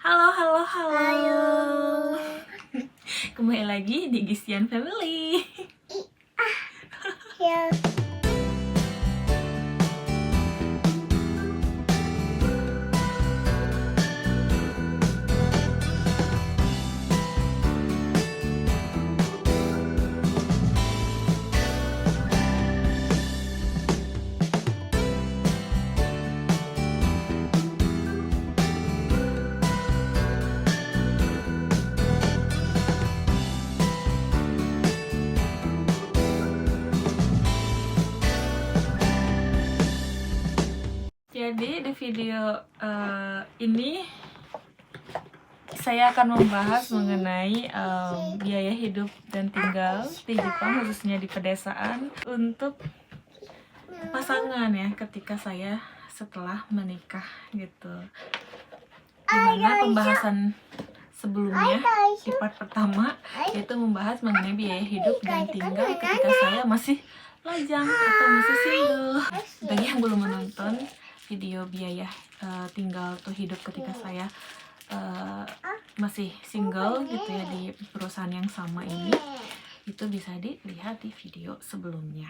Halo, halo, halo. Halo. Kembali lagi di Gisian Family. Ya. Jadi di video ini saya akan membahas mengenai biaya hidup dan tinggal di Jepang, khususnya di pedesaan untuk pasangan ya, ketika saya setelah menikah gitu. Dimana pembahasan sebelumnya di part pertama yaitu membahas mengenai biaya hidup dan tinggal ketika saya masih lajang atau masih single. Bagi yang belum menonton video biaya tinggal atau hidup ketika saya masih single gitu ya di perusahaan yang sama ini, itu bisa dilihat di video sebelumnya.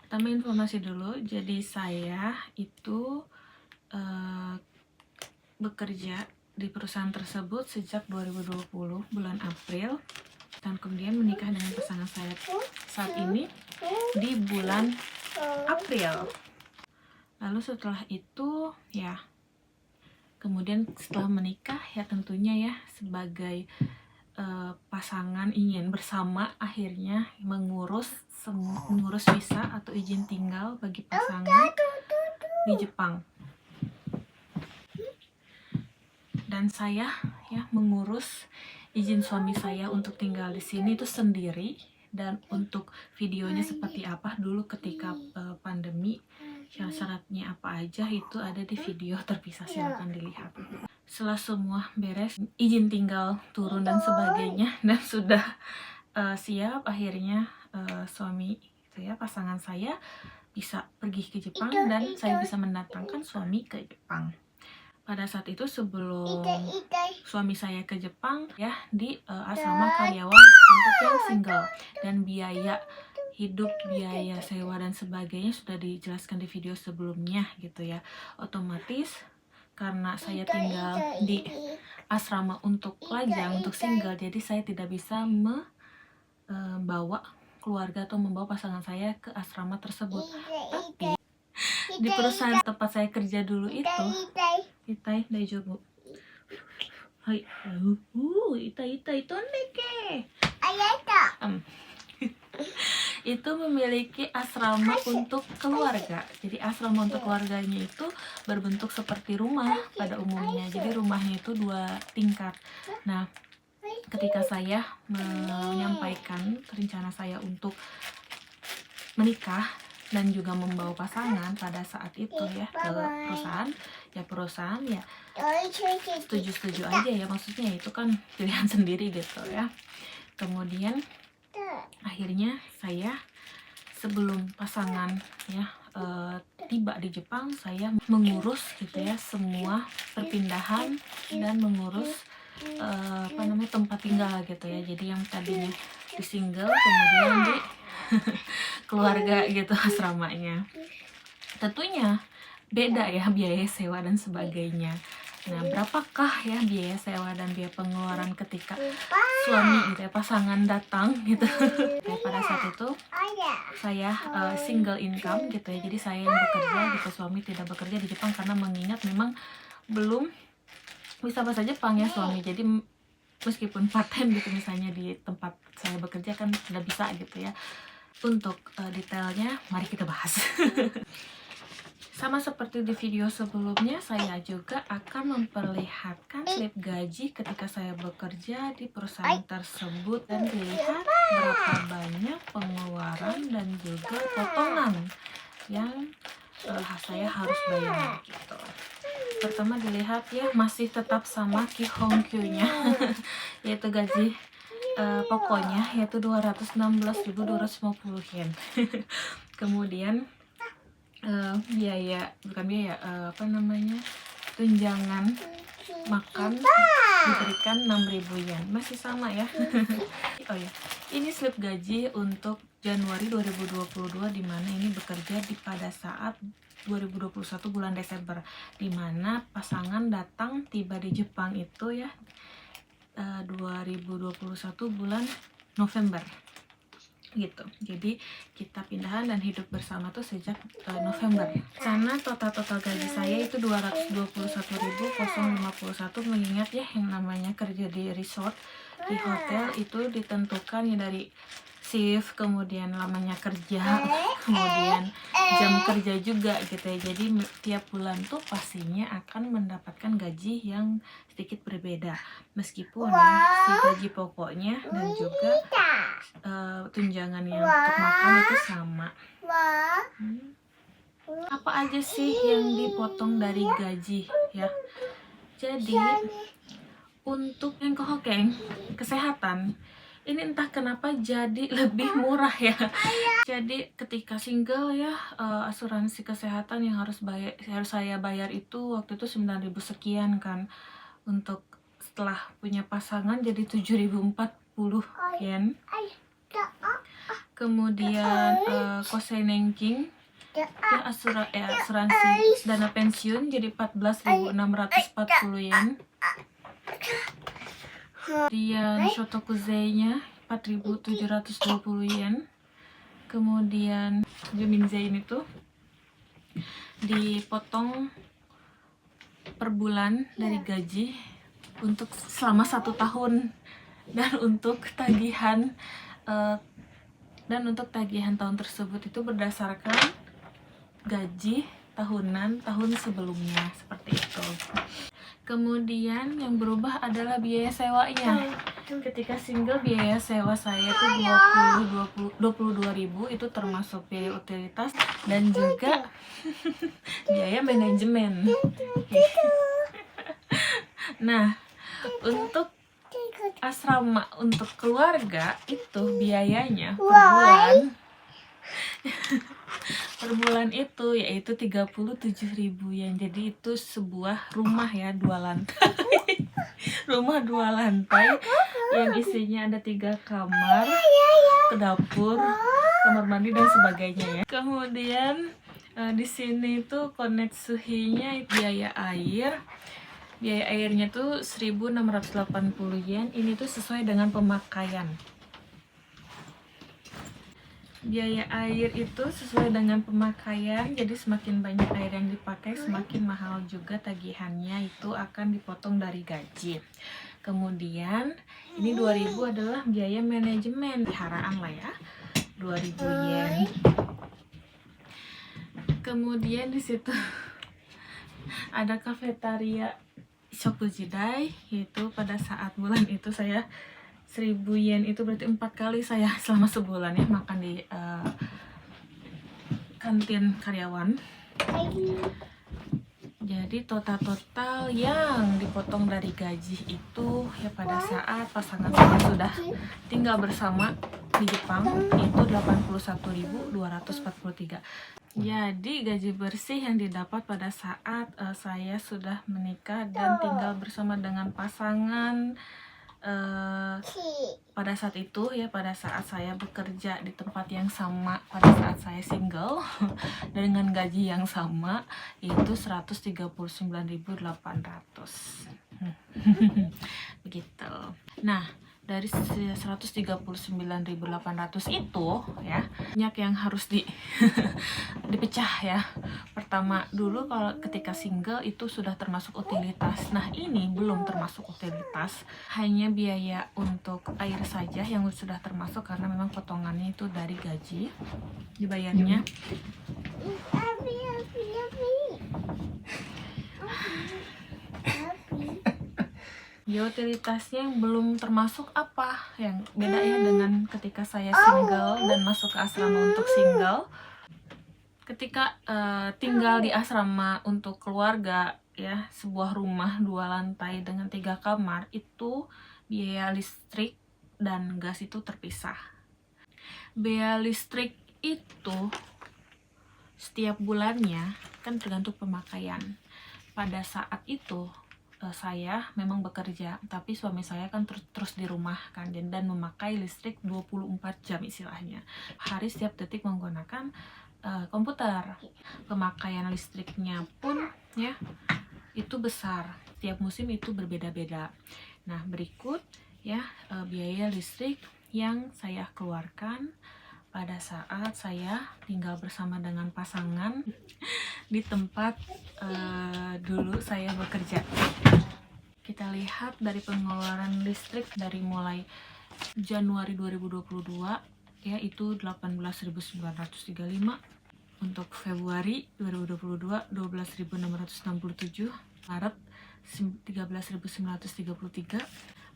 Pertama informasi dulu, jadi saya itu bekerja di perusahaan tersebut sejak 2020 bulan April, dan kemudian menikah dengan pasangan saya saat ini di bulan April. Lalu setelah itu ya, kemudian setelah menikah ya tentunya ya sebagai pasangan ingin bersama akhirnya mengurus visa atau izin tinggal bagi pasangan di Jepang. Dan saya ya mengurus izin suami saya untuk tinggal di sini itu sendiri. Dan untuk videonya seperti apa dulu ketika pandemi, syarat-syaratnya apa aja itu ada di video terpisah, silahkan dilihat. Setelah semua beres, izin tinggal turun dan sebagainya, dan sudah siap, akhirnya suami itu ya, pasangan saya bisa pergi ke Jepang dan saya bisa mendatangkan suami ke Jepang. Pada saat itu sebelum suami saya ke Jepang ya, di asrama karyawan untuk yang single, dan biaya hidup, biaya sewa dan sebagainya sudah dijelaskan di video sebelumnya gitu ya. Otomatis karena saya tinggal di asrama untuk lajang, untuk single, jadi saya tidak bisa membawa keluarga atau membawa pasangan saya ke asrama tersebut. Tapi di perusahaan tempat saya kerja dulu itu, itai daijoubu. Hai, itai tondeke. Itu memiliki asrama untuk keluarga. Jadi asrama untuk keluarganya itu berbentuk seperti rumah pada umumnya. Jadi rumahnya itu 2 tingkat. Nah, ketika saya menyampaikan rencana saya untuk menikah dan juga membawa pasangan pada saat itu ya ke perusahaan ya setuju aja ya, maksudnya itu kan pilihan sendiri gitu ya. Kemudian akhirnya saya sebelum pasangan ya tiba di Jepang, saya mengurus gitu ya semua perpindahan dan mengurus tempat tinggal gitu ya. Jadi yang tadinya di single kemudian di keluarga gitu asramanya. Tentunya beda ya biaya sewa dan sebagainya. Nah, berapakah ya biaya sewa dan biaya pengeluaran ketika suami gitu ya, pasangan datang gitu. Pada saat itu saya single income gitu ya. Jadi saya yang bekerja gitu, suami tidak bekerja di Jepang karena mengingat memang belum bisa bahasa Jepang ya suami. Jadi meskipun part time gitu misalnya di tempat saya bekerja kan sudah bisa gitu ya. Untuk detailnya mari kita bahas. Sama seperti di video sebelumnya, saya juga akan memperlihatkan slip gaji ketika saya bekerja di perusahaan tersebut dan dilihat berapa banyak pengeluaran dan juga potongan yang saya harus bayar gitu. Pertama dilihat ya, masih tetap sama Kihongkyu-nya yaitu gaji pokoknya yaitu 216.250 yen. Kemudian tunjangan makan diberikan 6.000 yen, masih sama ya. Oh ya, ini slip gaji untuk Januari 2022, dimana ini bekerja pada saat 2021 bulan Desember, dimana pasangan datang tiba di Jepang itu ya 2021 bulan November gitu. Jadi kita pindahan dan hidup bersama tuh sejak November. Sana total gaji saya itu 221.051, mengingat ya yang namanya kerja di resort, di hotel itu ditentukan ya dari shift, kemudian lamanya kerja, kemudian jam kerja juga gitu ya. Jadi tiap bulan tuh pastinya akan mendapatkan gaji yang sedikit berbeda, meskipun ya si gaji pokoknya dan juga tunjangan yang untuk makan itu sama. Apa aja sih yang dipotong dari gaji ya? Jadi untuk yang Hokeng kesehatan ini entah kenapa jadi lebih murah ya. Jadi ketika single ya, asuransi kesehatan yang harus saya bayar itu waktu itu 9.000 sekian kan. Untuk setelah punya pasangan jadi 7.040 yen. Kemudian Kosenenking ya, asuransi dana pensiun jadi 14.640 yen. Kemudian Shotokuzei-nya 4.720 yen. Kemudian Juminzei ini tuh dipotong per bulan dari gaji untuk selama 1 tahun, dan untuk tagihan tahun tersebut itu berdasarkan gaji tahunan tahun sebelumnya, seperti itu. Kemudian yang berubah adalah biaya sewanya. Ketika single biaya sewa saya itu 22.000, itu termasuk biaya utilitas dan juga biaya manajemen. Nah, untuk asrama untuk keluarga itu biayanya per bulan itu yaitu 37.000 yen. Jadi itu sebuah rumah ya 2 lantai. Rumah 2 lantai yang isinya ada 3 kamar, dapur, kamar mandi dan sebagainya ya. Kemudian di sini tuh Konetsuhi-nya biaya air. Biaya airnya tuh 1.680 yen. Ini tuh sesuai dengan pemakaian. Biaya air itu sesuai dengan pemakaian, jadi semakin banyak air yang dipakai semakin mahal juga tagihannya, itu akan dipotong dari gaji. Kemudian ini 2.000 adalah biaya manajemen, peliharaan lah ya, 2.000 yen. Kemudian di situ ada kafetaria Shokujidai, yaitu pada saat bulan itu saya 1.000 yen, itu berarti 4 kali saya selama sebulan ya makan di kantin karyawan. Jadi total yang dipotong dari gaji itu ya pada saat pasangan saya sudah tinggal bersama di Jepang itu 81.243. Jadi gaji bersih yang didapat pada saat saya sudah menikah dan tinggal bersama dengan pasangan pada saat itu ya, pada saat saya bekerja di tempat yang sama pada saat saya single dengan gaji yang sama, itu 139.800. Begitu. Nah, dari 139.800 itu ya banyak yang harus dipecah ya. Pertama dulu kalau ketika single itu sudah termasuk utilitas. Nah, ini belum termasuk utilitas, hanya biaya untuk air saja yang sudah termasuk karena memang potongannya itu dari gaji dibayarnya. Utilitasnya yang belum termasuk apa yang beda ya dengan ketika saya single dan masuk ke asrama untuk single. Ketika tinggal di asrama untuk keluarga ya, sebuah rumah 2 lantai dengan 3 kamar, itu biaya listrik dan gas itu terpisah. Biaya listrik itu setiap bulannya kan tergantung pemakaian. Pada saat itu saya memang bekerja, tapi suami saya kan terus di rumah kan, dan memakai listrik 24 jam istilahnya. Hari setiap detik menggunakan komputer. Pemakaian listriknya pun ya itu besar. Tiap musim itu berbeda-beda. Nah, berikut ya biaya listrik yang saya keluarkan pada saat saya tinggal bersama dengan pasangan di tempat dulu saya bekerja. Kita lihat dari pengeluaran listrik dari mulai Januari 2022 yaitu 18.935, untuk Februari 2022 12.667, Maret 13.933,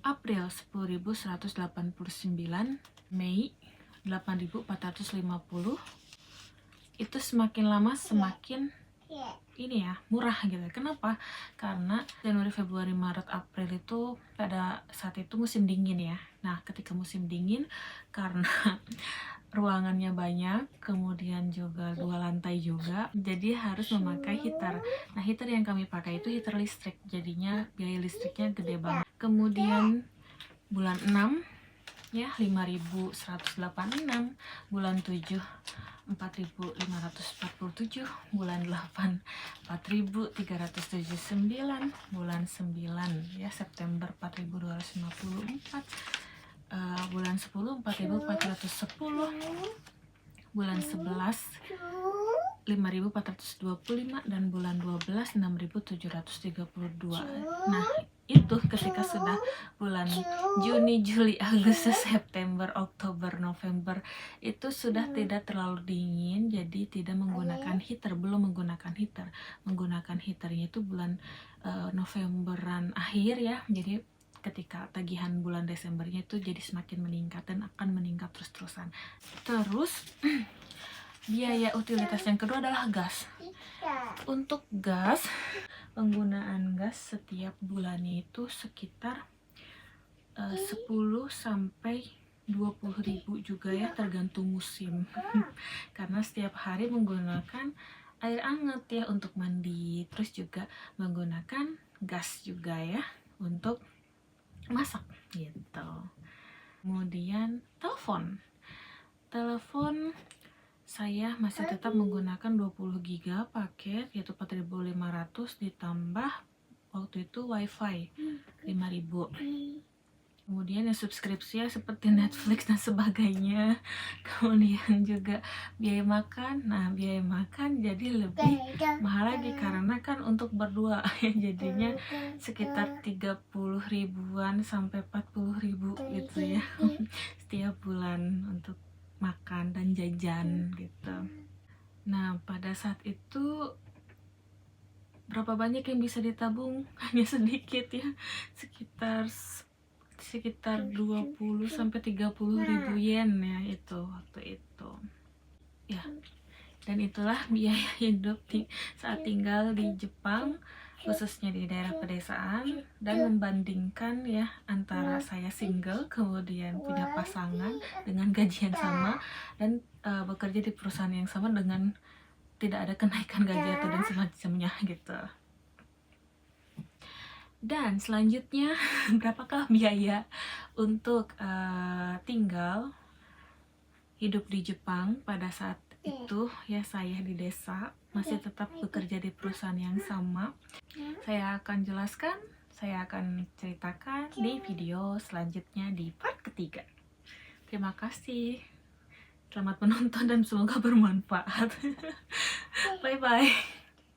April 10.189, Mei 8.450. Itu semakin lama semakin ini ya murah gitu. Kenapa? Karena Januari, Februari, Maret, April itu pada saat itu musim dingin ya. Nah, ketika musim dingin karena ruangannya banyak, kemudian juga 2 lantai juga, jadi harus memakai heater. Nah, heater yang kami pakai itu heater listrik, jadinya biaya listriknya gede banget. Kemudian bulan 6 ya 5.186, bulan 7 4.547, bulan 8 4.379, bulan 9 ya September 4.254, bulan 10 4.410, bulan 11 5.425, dan bulan 12 6.732. Nah, itu ketika sudah bulan Juni, Juli, Agustus, September, Oktober, November itu sudah tidak terlalu dingin, jadi tidak menggunakan heater, belum menggunakan heater. Menggunakan heaternya itu bulan Novemberan akhir ya, jadi ketika tagihan bulan Desembernya itu jadi semakin meningkat dan akan meningkat terus-terusan. Terus biaya utilitas yang kedua adalah gas. Untuk gas, penggunaan gas setiap bulannya itu sekitar 10 sampai 20.000 juga ya, tergantung musim. Karena setiap hari menggunakan air hangat ya untuk mandi, terus juga menggunakan gas juga ya untuk masak gitu. Kemudian telepon saya masih tetap menggunakan 20 GB paket, yaitu 4.500 ditambah waktu itu wifi 5.000. Kemudian ya subskripsi ya seperti Netflix dan sebagainya. Kemudian juga biaya makan. Nah, biaya makan jadi lebih mahal lagi karena kan untuk berdua jadinya sekitar 30 ribuan sampai 40.000 gitu ya setiap bulan untuk makan dan jajan gitu. Nah, pada saat itu berapa banyak yang bisa ditabung? Hanya sedikit ya, sekitar 20 sampai 30.000 yen ya itu waktu itu. Ya. Dan itulah biaya hidup saat tinggal di Jepang, khususnya di daerah pedesaan, dan membandingkan ya antara saya single kemudian punya pasangan dengan gaji yang sama dan bekerja di perusahaan yang sama dengan tidak ada kenaikan gaji atau dan semacamnya gitu. Dan selanjutnya berapakah biaya untuk tinggal hidup di Jepang pada saat itu ya saya di desa, masih tetap bekerja di perusahaan yang sama. Saya akan jelaskan, saya akan ceritakan di video selanjutnya di part ketiga. Terima kasih, selamat menonton dan semoga bermanfaat. Bye bye.